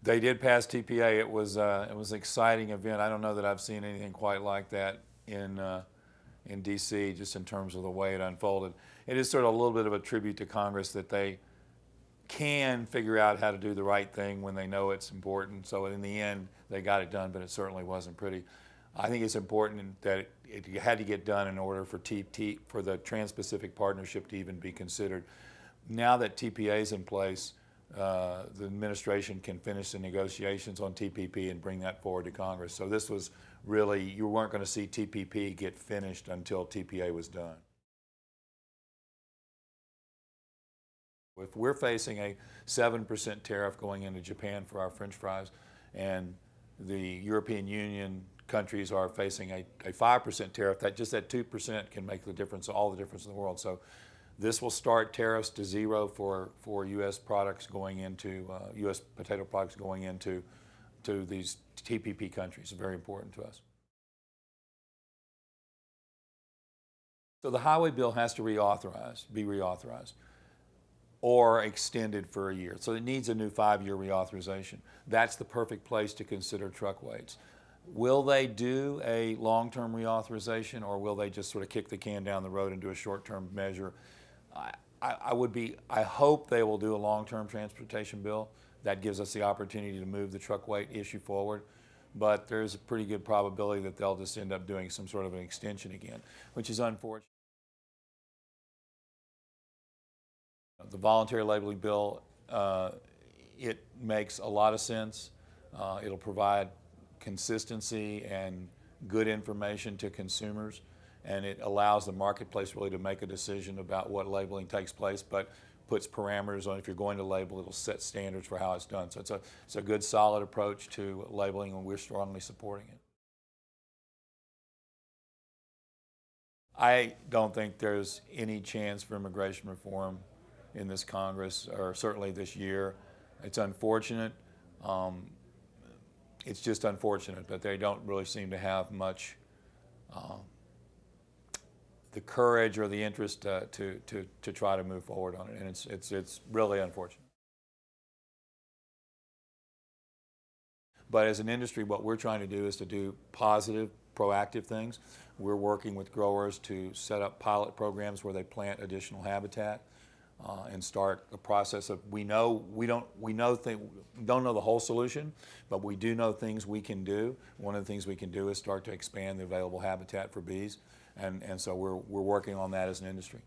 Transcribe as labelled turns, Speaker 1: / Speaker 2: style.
Speaker 1: They did pass TPA. It was an exciting event. I don't know that I've seen anything quite like that in D.C. just in terms of the way it unfolded. It is sort of a little bit of a tribute to Congress that they can figure out how to do the right thing when they know it's important. So in the end, they got it done, but it certainly wasn't pretty. I think it's important that it had to get done in order for for the Trans-Pacific Partnership to even be considered. Now that TPA is in place, the administration can finish the negotiations on TPP and bring that forward to Congress. So this was really, you weren't going to see TPP get finished until TPA was done. If we're facing a 7% tariff going into Japan for our French fries, and the European Union countries are facing a 5% tariff, that 2% can make the difference, all the difference in the world. So this will start tariffs to zero for U.S. products going into, U.S. potato products going into these TPP countries. It's very important to us. So the highway bill has to be reauthorized, or extended for a year. So it needs a new 5-year reauthorization. That's the perfect place to consider truck weights. Will they do a long-term reauthorization, or will they just sort of kick the can down the road and do a short-term measure? I hope they will do a long-term transportation bill. That gives us the opportunity to move the truck weight issue forward. But there's a pretty good probability that they'll just end up doing some sort of an extension again, which is unfortunate. The voluntary labeling bill, it makes a lot of sense. It'll provide consistency and good information to consumers, and it allows the marketplace really to make a decision about what labeling takes place, but puts parameters on if you're going to label, it'll set standards for how it's done. So it's a good, solid approach to labeling, and we're strongly supporting it. I don't think there's any chance for immigration reform in this Congress, or certainly this year. It's unfortunate. It's just unfortunate that they don't really seem to have much the courage or the interest to try to move forward on it, and it's really unfortunate. But as an industry, what we're trying to do is to do positive, proactive things. We're working with growers to set up pilot programs where they plant additional habitat. And start the process of, we don't know the whole solution, but we do know things we can do. One of the things we can do is start to expand the available habitat for bees, and so we're working on that as an industry.